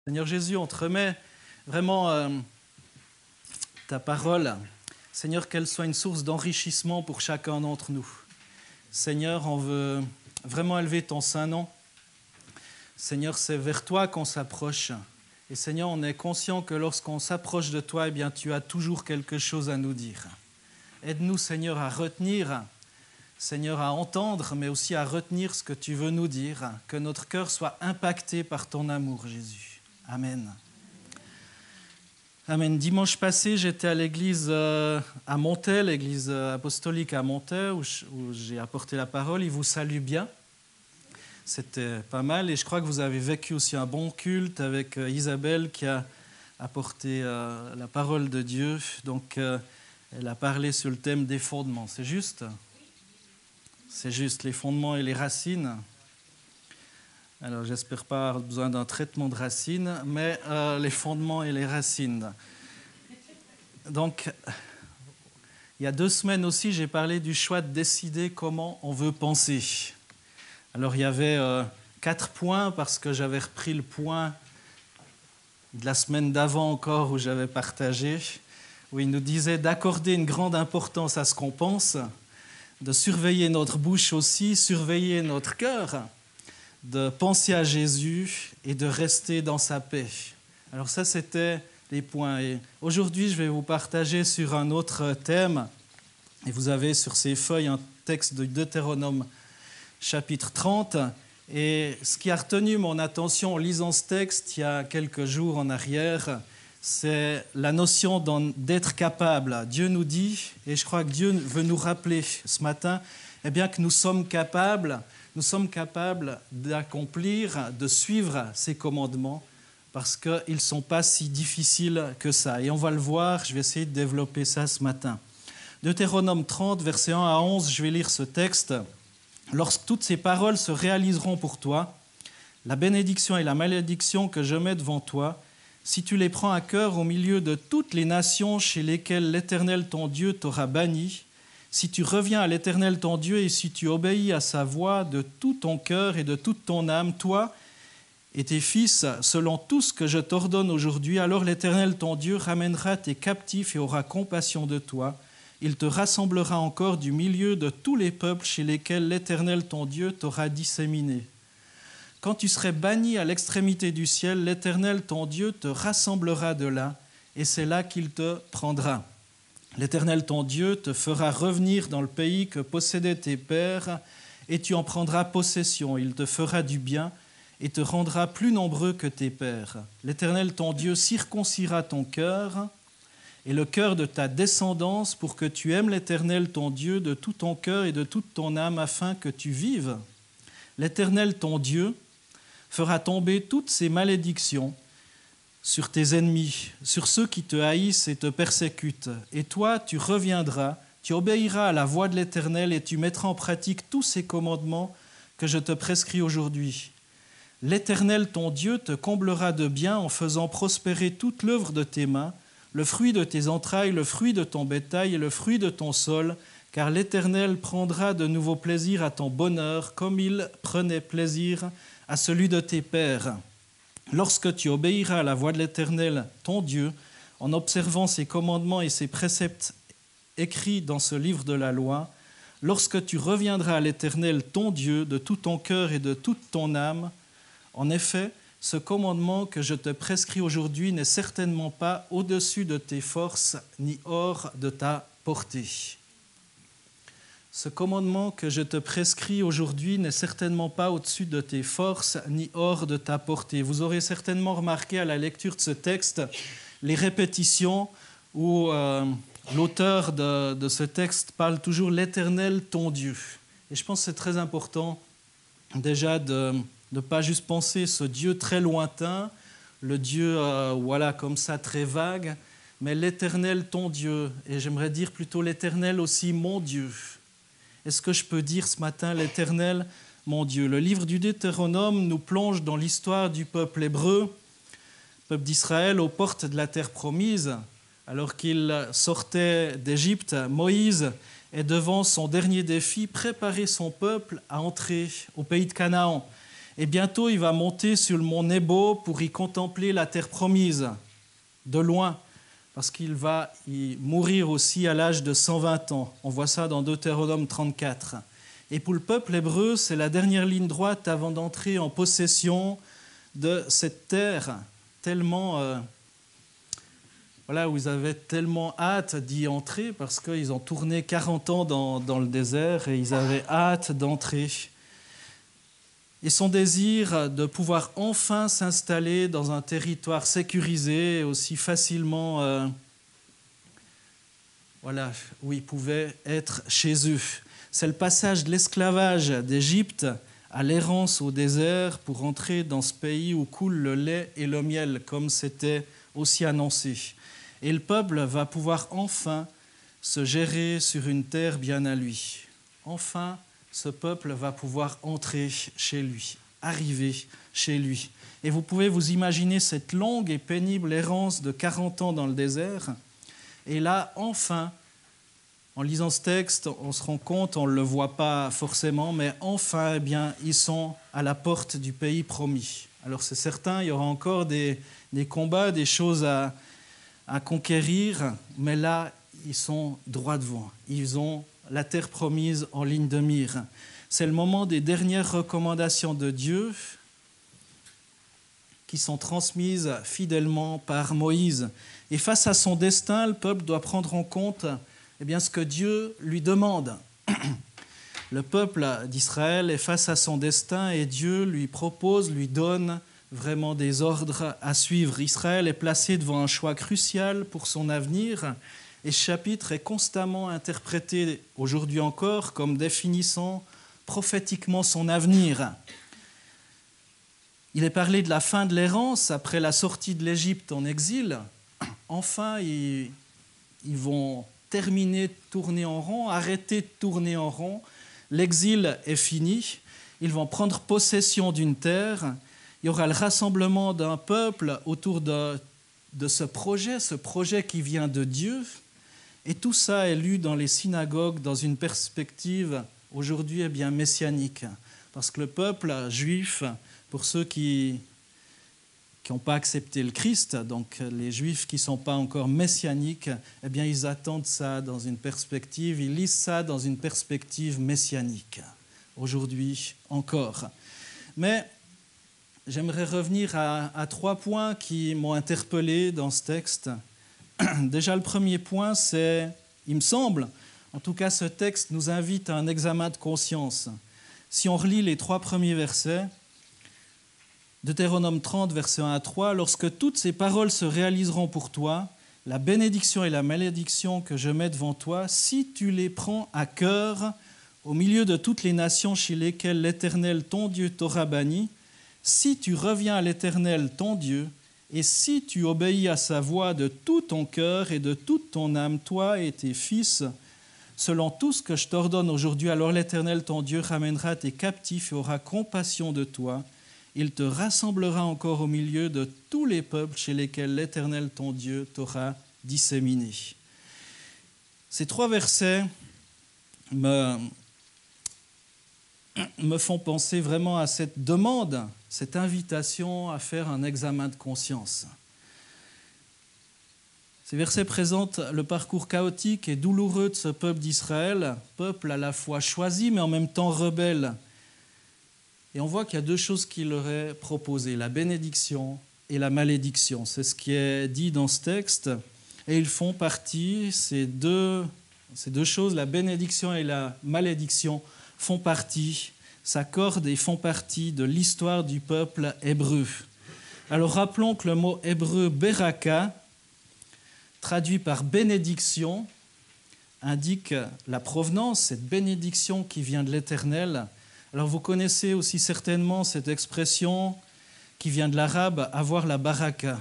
Seigneur Jésus, on te remet vraiment ta parole. Seigneur, qu'elle soit une source d'enrichissement pour chacun d'entre nous. Seigneur, on veut vraiment élever ton saint nom. Seigneur, c'est vers toi qu'on s'approche. Et Seigneur, on est conscient que lorsqu'on s'approche de toi, eh bien, tu as toujours quelque chose à nous dire. Aide-nous, Seigneur, à retenir, Seigneur, à entendre, mais aussi à retenir ce que tu veux nous dire. Que notre cœur soit impacté par ton amour, Jésus. Amen. Amen. Dimanche passé, j'étais à l'église à Montaix, l'église apostolique à Montaix, où j'ai apporté la parole. Il vous salue bien. C'était pas mal. Et je crois que vous avez vécu aussi un bon culte avec Isabelle qui a apporté la parole de Dieu. Donc, elle a parlé sur le thème des fondements. C'est juste ? C'est juste, les fondements et les racines. Alors, j'espère pas avoir besoin d'un traitement de racines, mais les fondements et les racines. Donc, il y a 2 semaines aussi, j'ai parlé du choix de décider comment on veut penser. Alors, il y avait 4 points, parce que j'avais repris le point de la semaine d'avant encore, où j'avais partagé, où il nous disait d'accorder une grande importance à ce qu'on pense, de surveiller notre bouche aussi, surveiller notre cœur, de penser à Jésus et de rester dans sa paix. Alors ça, c'était les points. Et aujourd'hui, je vais vous partager sur un autre thème. Et vous avez sur ces feuilles un texte de Deutéronome, chapitre 30. Et ce qui a retenu mon attention en lisant ce texte il y a quelques jours en arrière, c'est la notion d'être capable. Dieu nous dit, et je crois que Dieu veut nous rappeler ce matin, eh bien que nous sommes capables d'accomplir, de suivre ses commandements, parce qu'ils ne sont pas si difficiles que ça. Et on va le voir, je vais essayer de développer ça ce matin. Deutéronome 30, versets 1 à 11, je vais lire ce texte. « Lorsque toutes ces paroles se réaliseront pour toi, la bénédiction et la malédiction que je mets devant toi, si tu les prends à cœur au milieu de toutes les nations chez lesquelles l'Éternel ton Dieu t'aura banni, si tu reviens à l'Éternel ton Dieu et si tu obéis à sa voix de tout ton cœur et de toute ton âme, toi et tes fils, selon tout ce que je t'ordonne aujourd'hui, alors l'Éternel ton Dieu ramènera tes captifs et aura compassion de toi. Il te rassemblera encore du milieu de tous les peuples chez lesquels l'Éternel ton Dieu t'aura disséminé. Quand tu serais banni à l'extrémité du ciel, l'Éternel ton Dieu te rassemblera de là, et c'est là qu'il te prendra. L'Éternel ton Dieu te fera revenir dans le pays que possédaient tes pères, et tu en prendras possession. Il te fera du bien et te rendra plus nombreux que tes pères. L'Éternel ton Dieu circoncira ton cœur et le cœur de ta descendance pour que tu aimes l'Éternel ton Dieu de tout ton cœur et de toute ton âme afin que tu vives. L'Éternel ton Dieu fera tomber toutes ces malédictions sur tes ennemis, sur ceux qui te haïssent et te persécutent. Et toi, tu reviendras, tu obéiras à la voix de l'Éternel et tu mettras en pratique tous ces commandements que je te prescris aujourd'hui. L'Éternel ton Dieu te comblera de bien en faisant prospérer toute l'œuvre de tes mains, le fruit de tes entrailles, le fruit de ton bétail et le fruit de ton sol, car l'Éternel prendra de nouveau plaisir à ton bonheur, comme il prenait plaisir à celui de tes pères. Lorsque tu obéiras à la voix de l'Éternel, ton Dieu, en observant ses commandements et ses préceptes écrits dans ce livre de la loi, lorsque tu reviendras à l'Éternel, ton Dieu, de tout ton cœur et de toute ton âme, en effet, ce commandement que je te prescris aujourd'hui n'est certainement pas au-dessus de tes forces ni hors de ta portée. Ce commandement que je te prescris aujourd'hui n'est certainement pas au-dessus de tes forces ni hors de ta portée. Vous aurez certainement remarqué à la lecture de ce texte les répétitions où l'auteur de ce texte parle toujours « l'Éternel ton Dieu ». Et je pense que c'est très important déjà de ne pas juste penser ce Dieu très lointain, le Dieu comme ça très vague, mais l'Éternel ton Dieu. Et j'aimerais dire plutôt l'Éternel aussi mon Dieu. Est-ce que je peux dire ce matin l'Éternel, mon Dieu? Le livre du Deutéronome nous plonge dans l'histoire du peuple hébreu, peuple d'Israël, aux portes de la terre promise. Alors qu'il sortait d'Égypte, Moïse est devant son dernier défi, préparer son peuple à entrer au pays de Canaan. Et bientôt, il va monter sur le mont Nebo pour y contempler la terre promise, de loin, parce qu'il va y mourir aussi à l'âge de 120 ans. On voit ça dans Deutéronome 34. Et pour le peuple hébreu, c'est la dernière ligne droite avant d'entrer en possession de cette terre, tellement, où ils avaient tellement hâte d'y entrer, parce qu'ils ont tourné 40 ans dans le désert et ils avaient hâte d'entrer. Et son désir de pouvoir enfin s'installer dans un territoire sécurisé, aussi facilement, où ils pouvaient être chez eux. C'est le passage de l'esclavage d'Égypte à l'errance au désert pour entrer dans ce pays où coule le lait et le miel, comme c'était aussi annoncé. Et le peuple va pouvoir enfin se gérer sur une terre bien à lui. Enfin, ce peuple va pouvoir entrer chez lui, arriver chez lui. Et vous pouvez vous imaginer cette longue et pénible errance de 40 ans dans le désert. Et là, enfin, en lisant ce texte, on se rend compte, on ne le voit pas forcément, mais enfin, ils sont à la porte du pays promis. Alors c'est certain, il y aura encore des combats, des choses à conquérir, mais là, ils sont droit devant. Ils ont la terre promise en ligne de mire. C'est le moment des dernières recommandations de Dieu qui sont transmises fidèlement par Moïse. Et face à son destin, le peuple doit prendre en compte ce que Dieu lui demande. Le peuple d'Israël est face à son destin et Dieu lui propose, lui donne vraiment des ordres à suivre. Israël est placé devant un choix crucial pour son avenir et ce chapitre est constamment interprété aujourd'hui encore comme définissant prophétiquement son avenir. Il est parlé de la fin de l'errance après la sortie de l'Égypte en exil. Enfin, ils vont terminer de tourner en rond, arrêter de tourner en rond. L'exil est fini. Ils vont prendre possession d'une terre. Il y aura le rassemblement d'un peuple autour de ce projet qui vient de Dieu. Et tout ça est lu dans les synagogues dans une perspective aujourd'hui messianique. Parce que le peuple juif, pour ceux qui n'ont pas accepté le Christ, donc les Juifs qui ne sont pas encore messianiques, ils attendent ça dans une perspective, ils lisent ça dans une perspective messianique, aujourd'hui encore. Mais j'aimerais revenir à 3 points qui m'ont interpellé dans ce texte. Déjà, le premier point, c'est, il me semble, en tout cas ce texte nous invite à un examen de conscience. Si on relit les 3 premiers versets, Deutéronome 30, versets 1 à 3, « Lorsque toutes ces paroles se réaliseront pour toi, la bénédiction et la malédiction que je mets devant toi, si tu les prends à cœur au milieu de toutes les nations chez lesquelles l'Éternel, ton Dieu, t'aura banni, si tu reviens à l'Éternel, ton Dieu, et si tu obéis à sa voix de tout ton cœur et de toute ton âme, toi et tes fils, selon tout ce que je t'ordonne aujourd'hui, alors l'Éternel, ton Dieu, ramènera tes captifs et aura compassion de toi. Il te rassemblera encore au milieu de tous les peuples chez lesquels l'Éternel, ton Dieu, t'aura disséminé. » Ces 3 versets me font penser vraiment à cette demande, cette invitation à faire un examen de conscience. Ces versets présentent le parcours chaotique et douloureux de ce peuple d'Israël, peuple à la fois choisi mais en même temps rebelle. Et on voit qu'il y a 2 choses qu'il leur est proposées, la bénédiction et la malédiction. C'est ce qui est dit dans ce texte. Et ils font partie, ces deux choses, la bénédiction et la malédiction, font partie, s'accordent et font partie de l'histoire du peuple hébreu. Alors rappelons que le mot hébreu beraka, traduit par bénédiction, indique la provenance, cette bénédiction qui vient de l'Éternel. Alors vous connaissez aussi certainement cette expression qui vient de l'arabe, avoir la baraka.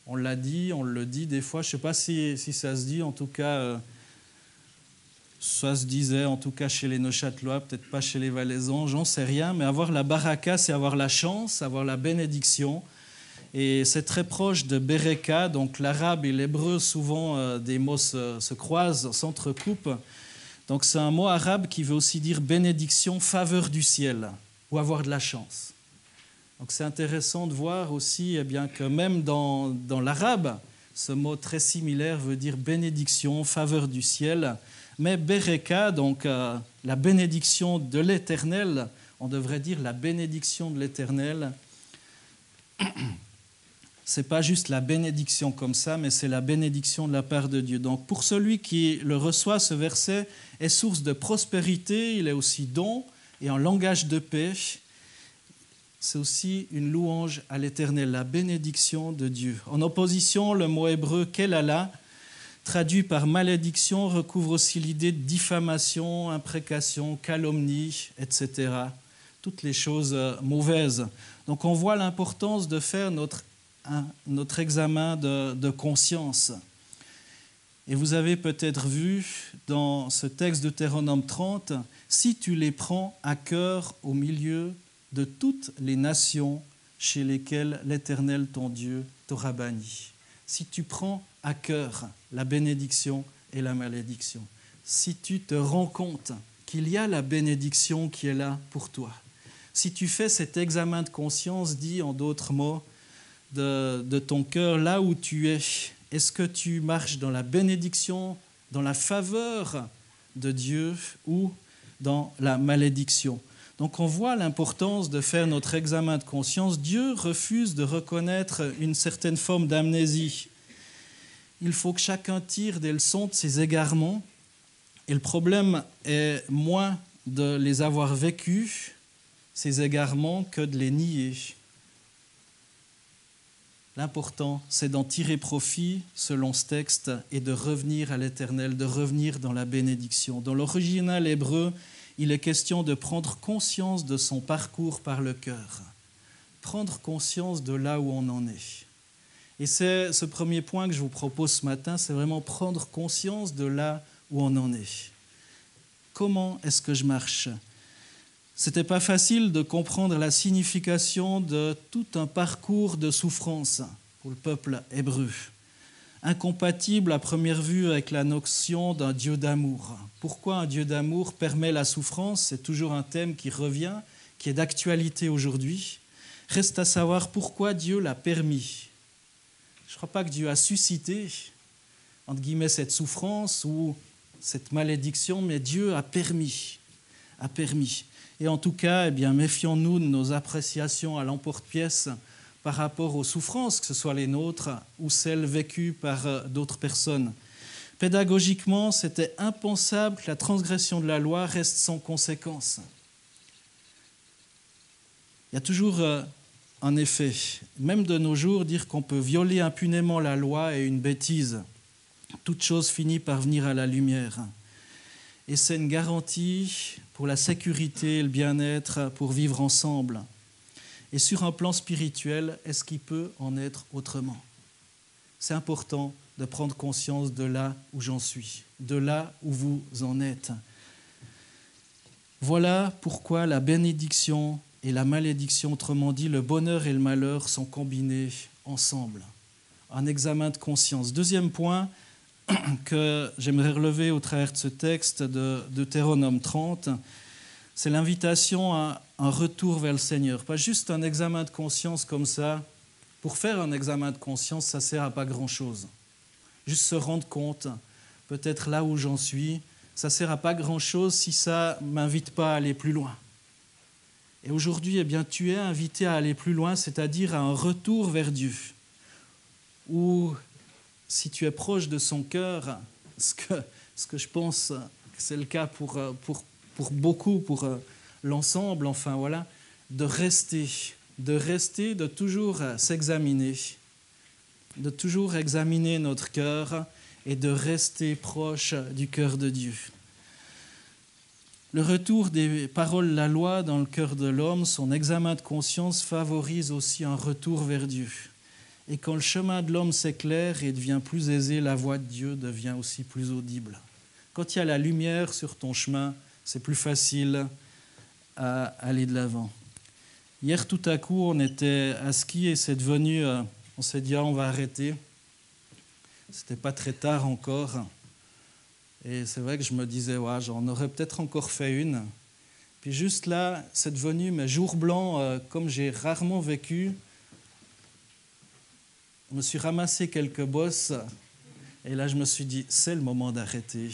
On le dit des fois, je ne sais pas si ça se dit, en tout cas, ça se disait en tout cas chez les Neuchâtelois, peut-être pas chez les Valaisans, j'en sais rien, mais avoir la baraka, c'est avoir la chance, avoir la bénédiction. Et c'est très proche de bereka, donc l'arabe et l'hébreu, souvent des mots se croisent, s'entrecoupent. Donc c'est un mot arabe qui veut aussi dire bénédiction, faveur du ciel. ou avoir de la chance. Donc c'est intéressant de voir aussi que même dans l'arabe, ce mot très similaire veut dire bénédiction, faveur du ciel. Mais Bereka, donc la bénédiction de l'Éternel, on devrait dire la bénédiction de l'Éternel. Ce n'est pas juste la bénédiction comme ça, mais c'est la bénédiction de la part de Dieu. Donc pour celui qui le reçoit, ce verset est source de prospérité, il est aussi don, et en langage de paix, c'est aussi une louange à l'Éternel, la bénédiction de Dieu. En opposition, le mot hébreu « kelala », traduit par malédiction, recouvre aussi l'idée de diffamation, imprécation, calomnie, etc. Toutes les choses mauvaises. Donc on voit l'importance de faire notre examen de conscience. Et vous avez peut-être vu dans ce texte de Deutéronome 30, « Si tu les prends à cœur au milieu de toutes les nations chez lesquelles l'Éternel, ton Dieu, t'aura banni. » Si tu prends à cœur la bénédiction et la malédiction, si tu te rends compte qu'il y a la bénédiction qui est là pour toi, si tu fais cet examen de conscience, dit en d'autres mots, de ton cœur, là où tu es, est-ce que tu marches dans la bénédiction, dans la faveur de Dieu ou dans la malédiction? Donc on voit l'importance de faire notre examen de conscience. Dieu refuse de reconnaître une certaine forme d'amnésie. Il faut que chacun tire des leçons de ses égarements. Et le problème est moins de les avoir vécus, ces égarements, que de les nier. L'important, c'est d'en tirer profit, selon ce texte, et de revenir à l'Éternel, de revenir dans la bénédiction. Dans l'original hébreu, il est question de prendre conscience de son parcours par le cœur. Prendre conscience de là où on en est. Et c'est ce premier point que je vous propose ce matin, c'est vraiment prendre conscience de là où on en est. Comment est-ce que je marche ? C'était pas facile de comprendre la signification de tout un parcours de souffrance pour le peuple hébreu. Incompatible à première vue avec la notion d'un Dieu d'amour. Pourquoi un Dieu d'amour permet la souffrance ? C'est toujours un thème qui revient, qui est d'actualité aujourd'hui. Reste à savoir pourquoi Dieu l'a permis. Je ne crois pas que Dieu a suscité, entre guillemets, cette souffrance ou cette malédiction, mais Dieu a permis. Et en tout cas, méfions-nous de nos appréciations à l'emporte-pièce par rapport aux souffrances, que ce soit les nôtres ou celles vécues par d'autres personnes. Pédagogiquement, c'était impensable que la transgression de la loi reste sans conséquence. Il y a toujours un effet, même de nos jours, dire qu'on peut violer impunément la loi est une bêtise. Toute chose finit par venir à la lumière. Et c'est une garantie pour la sécurité et le bien-être, pour vivre ensemble. Et sur un plan spirituel, est-ce qu'il peut en être autrement ? C'est important de prendre conscience de là où j'en suis, de là où vous en êtes. Voilà pourquoi la bénédiction et la malédiction, autrement dit, le bonheur et le malheur sont combinés ensemble. Un examen de conscience. Deuxième point que j'aimerais relever au travers de ce texte de Deutéronome 30, c'est l'invitation à un retour vers le Seigneur. Pas juste un examen de conscience comme ça. Pour faire un examen de conscience, ça ne sert à pas grand-chose. Juste se rendre compte, peut-être là où j'en suis, ça ne sert à pas grand-chose si ça ne m'invite pas à aller plus loin. Et aujourd'hui, tu es invité à aller plus loin, c'est-à-dire à un retour vers Dieu. Ou si tu es proche de son cœur, ce que je pense que c'est le cas pour beaucoup, pour l'ensemble, de rester, de toujours s'examiner, de toujours examiner notre cœur et de rester proche du cœur de Dieu. Le retour des paroles de la loi dans le cœur de l'homme, son examen de conscience favorise aussi un retour vers Dieu. Et quand le chemin de l'homme s'éclaire et devient plus aisé, la voix de Dieu devient aussi plus audible. Quand il y a la lumière sur ton chemin, c'est plus facile à aller de l'avant. Hier, tout à coup, on était à ski et c'est devenu... on s'est dit, on va arrêter. C'était pas très tard encore. Et c'est vrai que je me disais, j'en aurais peut-être encore fait une. Puis juste là, c'est devenu mes jours blancs, comme j'ai rarement vécu. Je me suis ramassé quelques bosses et là je me suis dit, c'est le moment d'arrêter.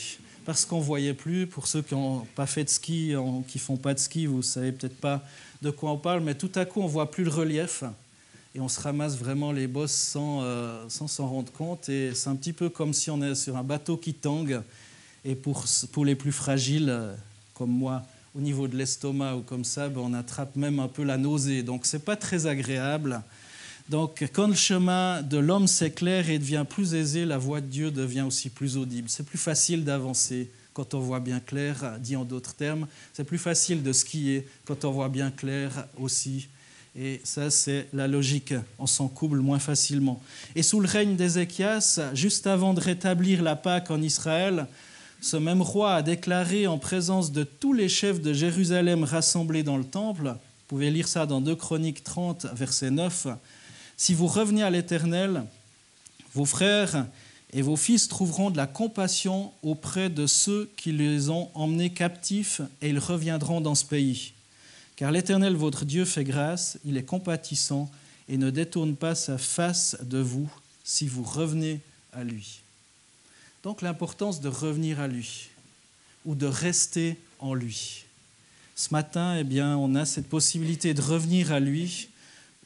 Parce qu'on ne voyait plus, pour ceux qui n'ont pas fait de ski, qui ne font pas de ski, vous ne savez peut-être pas de quoi on parle, mais tout à coup on ne voit plus le relief et on se ramasse vraiment les bosses sans s'en rendre compte. Et c'est un petit peu comme si on est sur un bateau qui tangue. Et pour les plus fragiles, comme moi, au niveau de l'estomac ou comme ça, on attrape même un peu la nausée. Donc, ce n'est pas très agréable. Donc, quand le chemin de l'homme s'éclaire et devient plus aisé, la voix de Dieu devient aussi plus audible. C'est plus facile d'avancer quand on voit bien clair, dit en d'autres termes. C'est plus facile de skier quand on voit bien clair aussi. Et ça, c'est la logique. On s'en couple moins facilement. Et sous le règne d'Ézéchias, juste avant de rétablir la Pâque en Israël, ce même roi a déclaré en présence de tous les chefs de Jérusalem rassemblés dans le temple, vous pouvez lire ça dans 2 Chroniques 30, verset 9, « Si vous revenez à l'Éternel, vos frères et vos fils trouveront de la compassion auprès de ceux qui les ont emmenés captifs et ils reviendront dans ce pays. Car l'Éternel, votre Dieu, fait grâce, il est compatissant et ne détourne pas sa face de vous si vous revenez à lui. » Donc l'importance de revenir à lui ou de rester en lui. Ce matin, on a cette possibilité de revenir à lui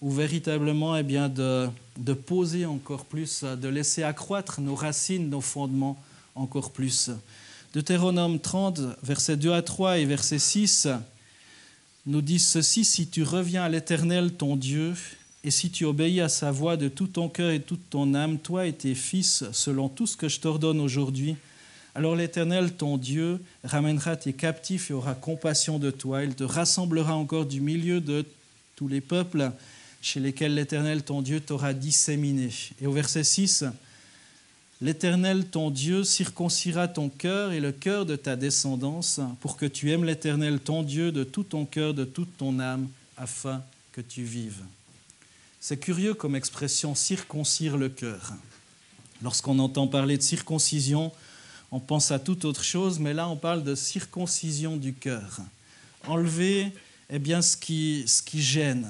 ou véritablement de poser encore plus, de laisser accroître nos racines, nos fondements encore plus. Deutéronome 30, versets 2 à 3 et verset 6 nous disent ceci, « Si tu reviens à l'Éternel ton Dieu, et si tu obéis à sa voix de tout ton cœur et toute ton âme, toi et tes fils, selon tout ce que je t'ordonne aujourd'hui, alors l'Éternel, ton Dieu, ramènera tes captifs et aura compassion de toi. Il te rassemblera encore du milieu de tous les peuples chez lesquels l'Éternel, ton Dieu, t'aura disséminé. » Et au verset 6, « L'Éternel, ton Dieu, circoncira ton cœur et le cœur de ta descendance pour que tu aimes l'Éternel, ton Dieu, de tout ton cœur, de toute ton âme, afin que tu vives. » C'est curieux comme expression, circoncire le cœur. Lorsqu'on entend parler de circoncision, on pense à toute autre chose, mais là on parle de circoncision du cœur. Enlever ce qui gêne.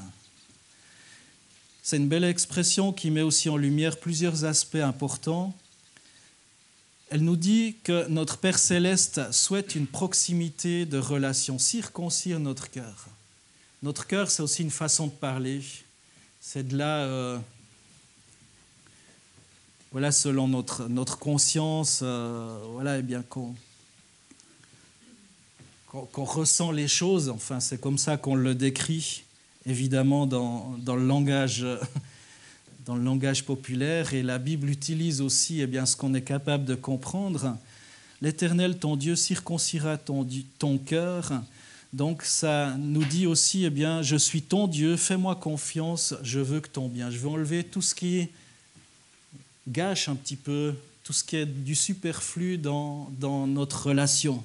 C'est une belle expression qui met aussi en lumière plusieurs aspects importants. Elle nous dit que notre Père Céleste souhaite une proximité de relation, circoncire notre cœur. Notre cœur, c'est aussi une façon de parler. C'est de là, selon notre conscience, qu'on ressent les choses. Enfin, c'est comme ça qu'on le décrit, évidemment, dans le langage populaire. Et la Bible utilise aussi ce qu'on est capable de comprendre. L'Éternel, ton Dieu, circoncira ton cœur. Donc ça nous dit aussi, je suis ton Dieu, fais-moi confiance, je veux que ton bien. Je veux enlever tout ce qui gâche un petit peu, tout ce qui est du superflu dans notre relation.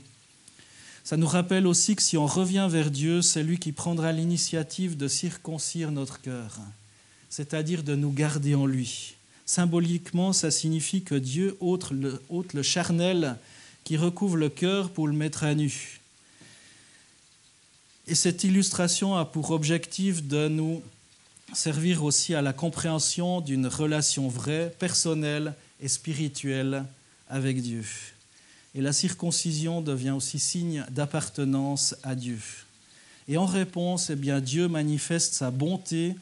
Ça nous rappelle aussi que si on revient vers Dieu, c'est lui qui prendra l'initiative de circoncire notre cœur, c'est-à-dire de nous garder en lui. Symboliquement, ça signifie que Dieu ôte le charnel qui recouvre le cœur pour le mettre à nu. Et cette illustration a pour objectif de nous servir aussi à la compréhension d'une relation vraie, personnelle et spirituelle avec Dieu. Et la circoncision devient aussi signe d'appartenance à Dieu. Et en réponse, Dieu manifeste sa bonté.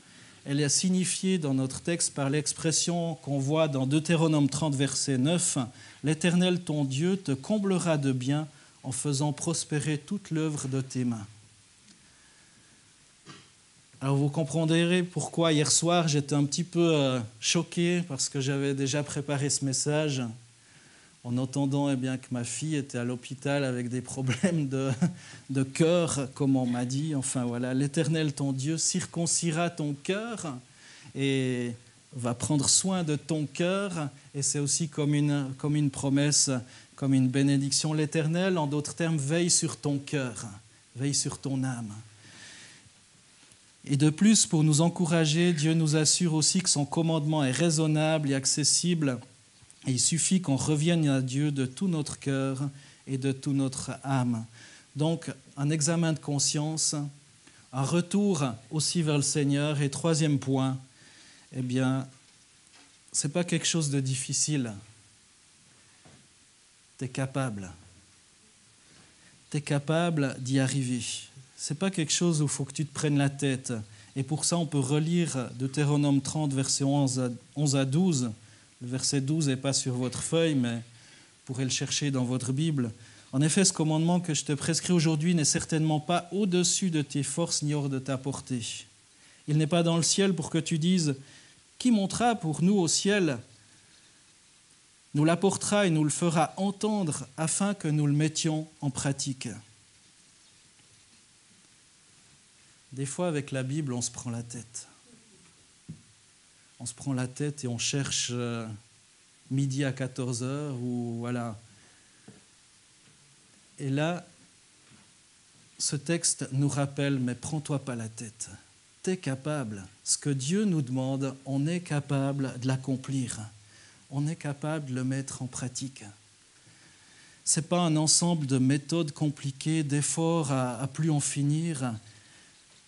Elle est signifiée dans notre texte par l'expression qu'on voit dans Deutéronome 30, verset 9. « L'Éternel, ton Dieu, te comblera de bien en faisant prospérer toute l'œuvre de tes mains. » Alors vous comprendrez pourquoi hier soir j'étais un petit peu choqué parce que j'avais déjà préparé ce message en entendant que ma fille était à l'hôpital avec des problèmes de cœur, comme on m'a dit. Enfin voilà, l'Éternel ton Dieu circoncira ton cœur et va prendre soin de ton cœur. Et c'est aussi comme une promesse, comme une bénédiction. L'Éternel, en d'autres termes, veille sur ton cœur, veille sur ton âme. Et de plus, pour nous encourager, Dieu nous assure aussi que son commandement est raisonnable et accessible. Et il suffit qu'on revienne à Dieu de tout notre cœur et de toute notre âme. Donc, un examen de conscience, un retour aussi vers le Seigneur. Et troisième point, eh bien, ce n'est pas quelque chose de difficile. Tu es capable. Tu es capable d'y arriver. Ce n'est pas quelque chose où il faut que tu te prennes la tête. Et pour ça, on peut relire Deutéronome 30, versets 11 à 12. Le verset 12 n'est pas sur votre feuille, mais vous pourrez le chercher dans votre Bible. En effet, ce commandement que je te prescris aujourd'hui n'est certainement pas au-dessus de tes forces ni hors de ta portée. Il n'est pas dans le ciel pour que tu dises « Qui montera pour nous au ciel ?» Nous l'apportera et nous le fera entendre afin que nous le mettions en pratique. Des fois, avec la Bible, on se prend la tête. On se prend la tête et on cherche midi à 14h ou voilà. Et là, ce texte nous rappelle, mais prends-toi pas la tête. Tu es capable. Ce que Dieu nous demande, on est capable de l'accomplir. On est capable de le mettre en pratique. Ce n'est pas un ensemble de méthodes compliquées, d'efforts à plus en finir.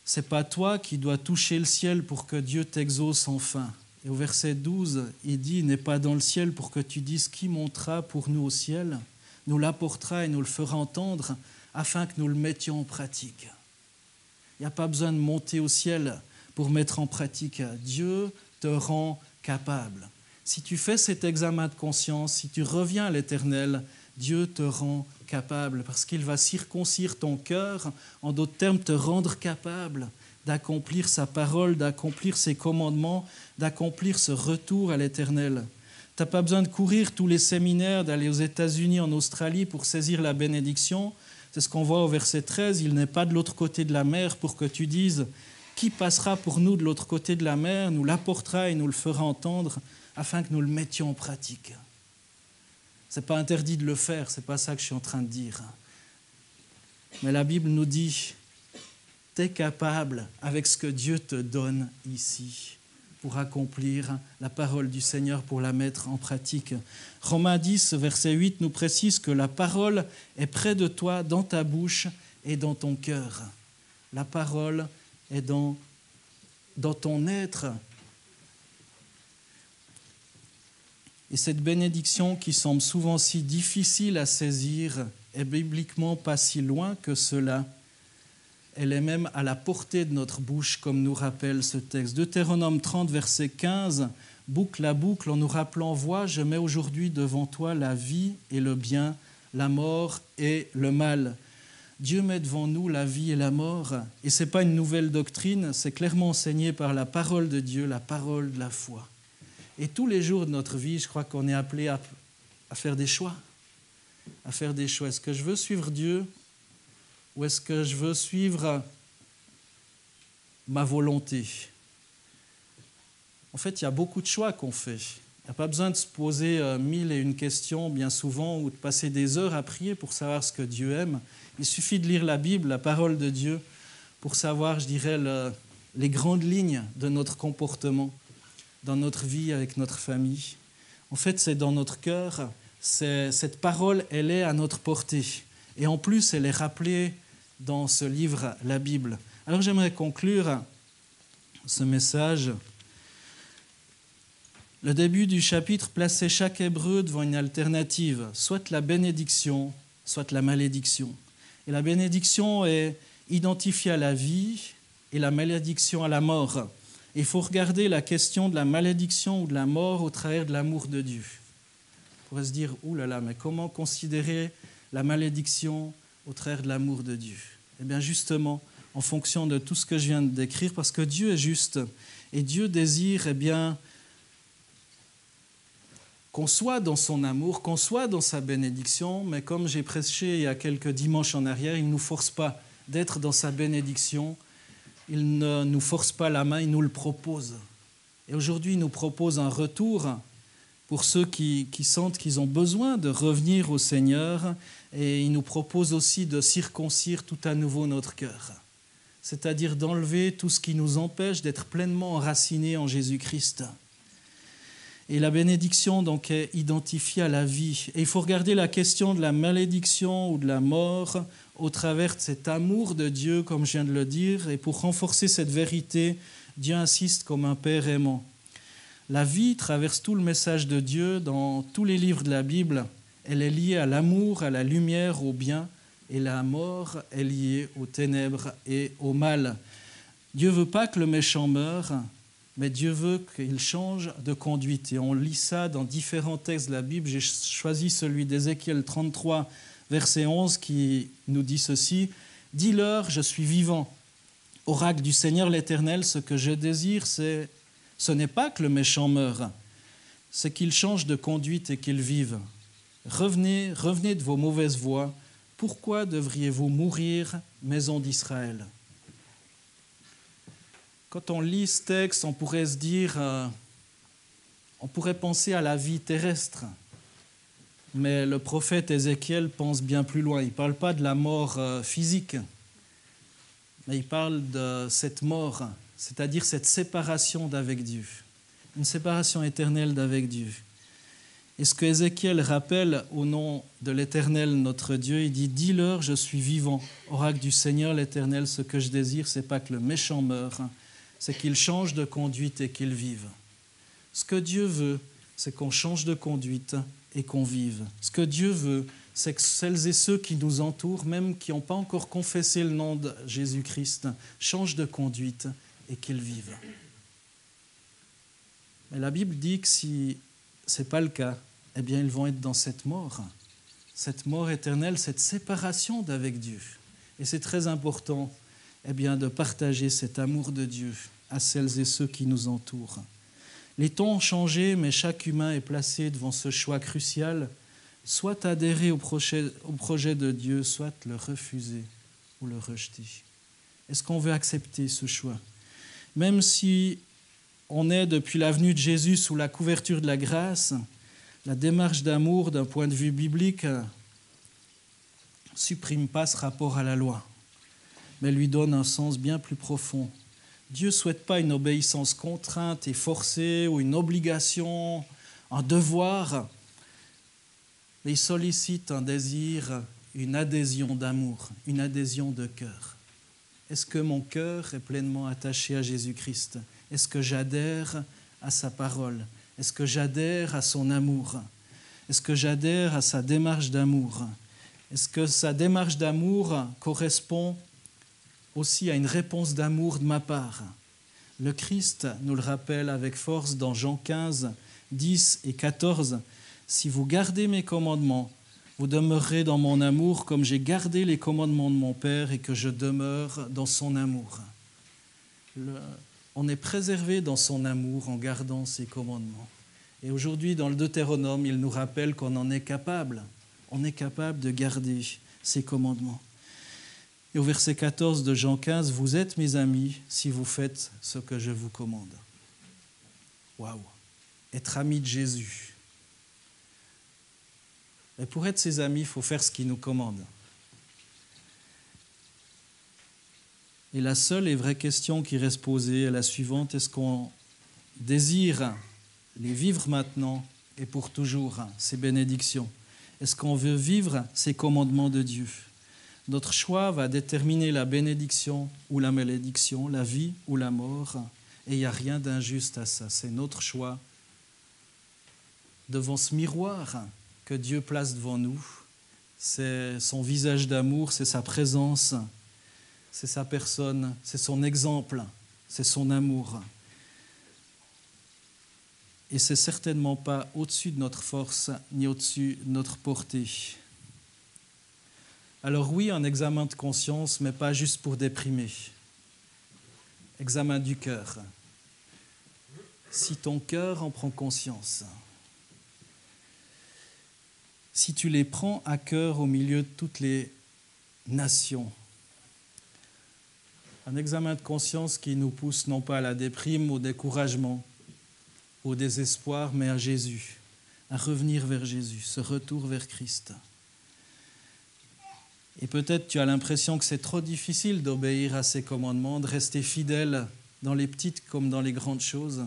Ce n'est pas toi qui dois toucher le ciel pour que Dieu t'exauce enfin. Et au verset 12, il dit « Il n'est pas dans le ciel pour que tu dises qui montera pour nous au ciel. Nous l'apportera et nous le fera entendre afin que nous le mettions en pratique. » Il n'y a pas besoin de monter au ciel pour mettre en pratique. Dieu te rend capable. Si tu fais cet examen de conscience, si tu reviens à l'Éternel, Dieu te rend capable parce qu'il va circoncire ton cœur, en d'autres termes, te rendre capable d'accomplir sa parole, d'accomplir ses commandements, d'accomplir ce retour à l'Éternel. Tu n'as pas besoin de courir tous les séminaires, d'aller aux États-Unis, en Australie pour saisir la bénédiction. C'est ce qu'on voit au verset 13. Il n'est pas de l'autre côté de la mer pour que tu dises « Qui passera pour nous de l'autre côté de la mer, nous l'apportera et nous le fera entendre afin que nous le mettions en pratique. » Ce n'est pas interdit de le faire, ce n'est pas ça que je suis en train de dire. Mais la Bible nous dit « Tu es capable avec ce que Dieu te donne ici. » pour accomplir la parole du Seigneur, pour la mettre en pratique. Romains 10, verset 8, nous précise que la parole est près de toi, dans ta bouche et dans ton cœur. La parole est dans ton être. Et cette bénédiction qui semble souvent si difficile à saisir est bibliquement pas si loin que cela. Elle est même à la portée de notre bouche, comme nous rappelle ce texte. Deutéronome 30, verset 15, boucle à boucle, en nous rappelant « Vois, je mets aujourd'hui devant toi la vie et le bien, la mort et le mal. » Dieu met devant nous la vie et la mort. Et ce n'est pas une nouvelle doctrine, c'est clairement enseigné par la parole de Dieu, la parole de la foi. Et tous les jours de notre vie, je crois qu'on est appelé à faire des choix. À faire des choix. Est-ce que je veux suivre Dieu ? Ou est-ce que je veux suivre ma volonté ? En fait, il y a beaucoup de choix qu'on fait. Il n'y a pas besoin de se poser 1001 questions bien souvent ou de passer des heures à prier pour savoir ce que Dieu aime. Il suffit de lire la Bible, la parole de Dieu, pour savoir, je dirais, les grandes lignes de notre comportement dans notre vie avec notre famille. En fait, c'est dans notre cœur. Cette parole, elle est à notre portée. Et en plus, elle est rappelée dans ce livre, la Bible. Alors j'aimerais conclure ce message. Le début du chapitre plaçait chaque Hébreu devant une alternative, soit la bénédiction, soit la malédiction. Et la bénédiction est identifiée à la vie et la malédiction à la mort. Et il faut regarder la question de la malédiction ou de la mort au travers de l'amour de Dieu. On pourrait se dire, ouh là là, mais comment considérer la malédiction au travers de l'amour de Dieu? Eh bien justement, en fonction de tout ce que je viens de décrire, parce que Dieu est juste, et Dieu désire qu'on soit dans son amour, qu'on soit dans sa bénédiction, mais comme j'ai prêché il y a quelques dimanches en arrière, il ne nous force pas d'être dans sa bénédiction, il ne nous force pas la main, il nous le propose. Et aujourd'hui, il nous propose un retour pour ceux qui sentent qu'ils ont besoin de revenir au Seigneur, et il nous propose aussi de circoncire tout à nouveau notre cœur, c'est-à-dire d'enlever tout ce qui nous empêche d'être pleinement enracinés en Jésus-Christ. Et la bénédiction donc est identifiée à la vie. Et il faut regarder la question de la malédiction ou de la mort au travers de cet amour de Dieu, comme je viens de le dire. Et pour renforcer cette vérité, Dieu insiste comme un Père aimant. La vie traverse tout le message de Dieu dans tous les livres de la Bible. Elle est liée à l'amour, à la lumière, au bien. Et la mort est liée aux ténèbres et au mal. Dieu ne veut pas que le méchant meure, mais Dieu veut qu'il change de conduite. Et on lit ça dans différents textes de la Bible. J'ai choisi celui d'Ézéchiel 33, verset 11, qui nous dit ceci. « Dis-leur, je suis vivant. Oracle du Seigneur l'Éternel, ce que je désire, ce n'est pas que le méchant meure, c'est qu'il change de conduite et qu'il vive. Revenez de vos mauvaises voies. Pourquoi devriez-vous mourir, maison d'Israël ?» Quand on lit ce texte, on pourrait se dire, on pourrait penser à la vie terrestre. Mais le prophète Ézéchiel pense bien plus loin. Il ne parle pas de la mort physique, mais il parle de cette mort, c'est-à-dire cette séparation d'avec Dieu, une séparation éternelle d'avec Dieu. Et ce que Ézéchiel rappelle au nom de l'Éternel, notre Dieu, il dit « Dis-leur, je suis vivant, oracle du Seigneur l'Éternel, ce que je désire, ce n'est pas que le méchant meure, c'est qu'il change de conduite et qu'il vive. » Ce que Dieu veut, c'est qu'on change de conduite et qu'on vive. Ce que Dieu veut, c'est que celles et ceux qui nous entourent, même qui n'ont pas encore confessé le nom de Jésus-Christ, changent de conduite et qu'ils vivent. Mais la Bible dit que si ce n'est pas le cas, eh bien ils vont être dans cette mort éternelle, cette séparation d'avec Dieu. Et c'est très important eh bien, de partager cet amour de Dieu à celles et ceux qui nous entourent. Les temps ont changé, mais chaque humain est placé devant ce choix crucial, soit adhérer au projet de Dieu, soit le refuser ou le rejeter. Est-ce qu'on veut accepter ce choix? Même si on est depuis la venue de Jésus sous la couverture de la grâce, la démarche d'amour d'un point de vue biblique ne supprime pas ce rapport à la loi, mais lui donne un sens bien plus profond. Dieu ne souhaite pas une obéissance contrainte et forcée ou une obligation, un devoir, mais il sollicite un désir, une adhésion d'amour, une adhésion de cœur. Est-ce que mon cœur est pleinement attaché à Jésus-Christ? Est-ce que j'adhère à sa parole? Est-ce que j'adhère à son amour? Est-ce que j'adhère à sa démarche d'amour? Est-ce que sa démarche d'amour correspond aussi à une réponse d'amour de ma part? Le Christ nous le rappelle avec force dans Jean 15, 10 et 14. « Si vous gardez mes commandements, vous demeurerez dans mon amour comme j'ai gardé les commandements de mon Père et que je demeure dans son amour. » On est préservé dans son amour en gardant ses commandements. Et aujourd'hui, dans le Deutéronome, il nous rappelle qu'on en est capable. On est capable de garder ses commandements. Et au verset 14 de Jean 15, « Vous êtes mes amis si vous faites ce que je vous commande. » Waouh! Être ami de Jésus. Mais pour être ses amis, il faut faire ce qu'il nous commande. Et la seule et vraie question qui reste posée est la suivante. Est-ce qu'on désire les vivre maintenant et pour toujours, ces bénédictions? Est-ce qu'on veut vivre ces commandements de Dieu? Notre choix va déterminer la bénédiction ou la malédiction, la vie ou la mort. Et il n'y a rien d'injuste à ça. C'est notre choix devant ce miroir que Dieu place devant nous. C'est son visage d'amour, c'est sa présence, c'est sa personne, c'est son exemple, c'est son amour. Et c'est certainement pas au-dessus de notre force, ni au-dessus de notre portée. Alors oui, un examen de conscience, mais pas juste pour déprimer. Examen du cœur. Si ton cœur en prend conscience, si tu les prends à cœur au milieu de toutes les nations, un examen de conscience qui nous pousse non pas à la déprime, au découragement, au désespoir, mais à Jésus, à revenir vers Jésus, ce retour vers Christ. Et peut-être tu as l'impression que c'est trop difficile d'obéir à ses commandements, de rester fidèle dans les petites comme dans les grandes choses.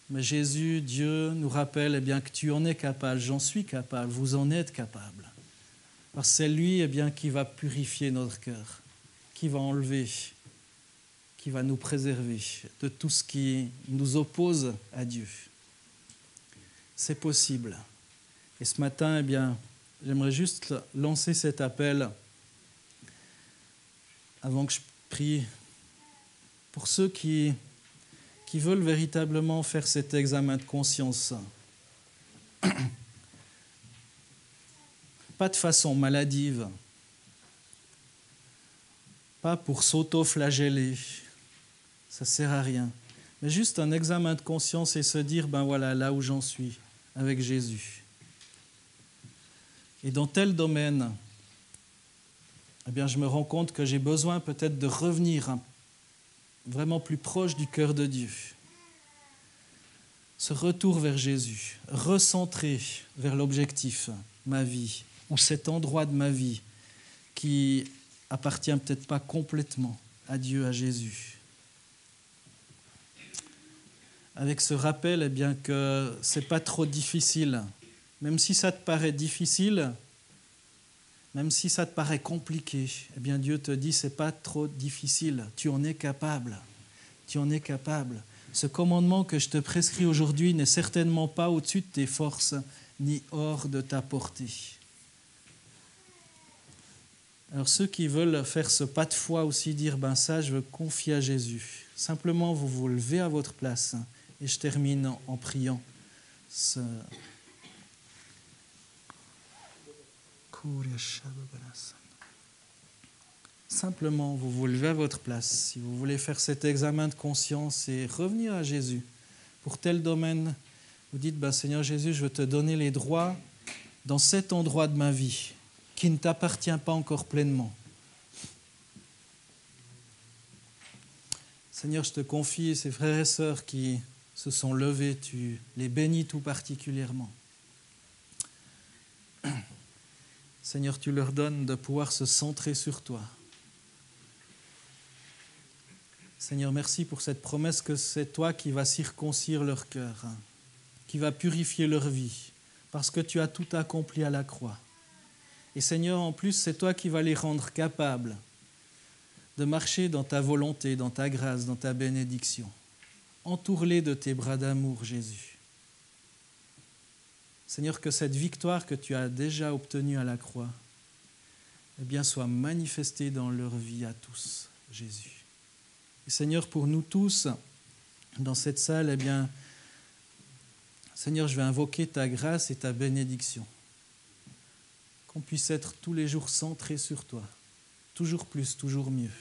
Mais Jésus, Dieu, nous rappelle eh bien, que tu en es capable, j'en suis capable, vous en êtes capable. Parce que c'est lui eh bien, qui va purifier notre cœur, qui va enlever, qui va nous préserver de tout ce qui nous oppose à Dieu. C'est possible. Et ce matin, eh bien, j'aimerais juste lancer cet appel avant que je prie pour ceux qui veulent véritablement faire cet examen de conscience. Pas de façon maladive, pas pour s'auto-flageller, ça ne sert à rien, mais juste un examen de conscience et se dire, ben voilà, là où j'en suis avec Jésus. Et dans tel domaine, eh bien, je me rends compte que j'ai besoin peut-être de revenir vraiment plus proche du cœur de Dieu. Ce retour vers Jésus, recentrer vers l'objectif, ma vie, ou cet endroit de ma vie qui appartient peut-être pas complètement à Dieu, à Jésus. Avec ce rappel, eh bien, que c'est pas trop difficile, même si ça te paraît difficile, même si ça te paraît compliqué, eh bien Dieu te dit c'est pas trop difficile, tu en es capable, tu en es capable. Ce commandement que je te prescris aujourd'hui n'est certainement pas au-dessus de tes forces ni hors de ta portée. Alors ceux qui veulent faire ce pas de foi aussi, dire ben ça je veux confier à Jésus, simplement vous vous levez à votre place et je termine en priant. Simplement vous vous levez à votre place si vous voulez faire cet examen de conscience et revenir à Jésus pour tel domaine. Vous dites ben Seigneur Jésus, je veux te donner les droits dans cet endroit de ma vie qui ne t'appartient pas encore pleinement. Seigneur, je te confie ces frères et sœurs qui se sont levés, tu les bénis tout particulièrement. Seigneur, tu leur donnes de pouvoir se centrer sur toi. Seigneur, merci pour cette promesse que c'est toi qui vas circoncire leur cœur, qui va purifier leur vie, parce que tu as tout accompli à la croix. Et Seigneur, en plus, c'est toi qui vas les rendre capables de marcher dans ta volonté, dans ta grâce, dans ta bénédiction. Entoure-les de tes bras d'amour, Jésus. Seigneur, que cette victoire que tu as déjà obtenue à la croix, eh bien, soit manifestée dans leur vie à tous, Jésus. Et Seigneur, pour nous tous, dans cette salle, eh bien, Seigneur, je vais invoquer ta grâce et ta bénédiction. Qu'on puisse être tous les jours centrés sur toi, toujours plus, toujours mieux.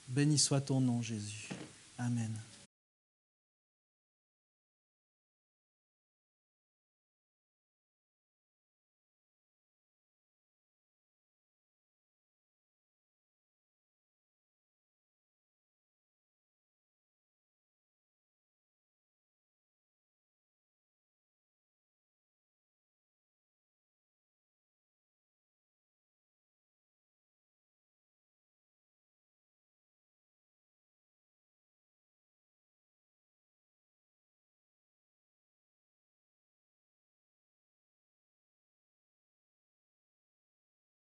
Béni soit ton nom, Jésus. Amen.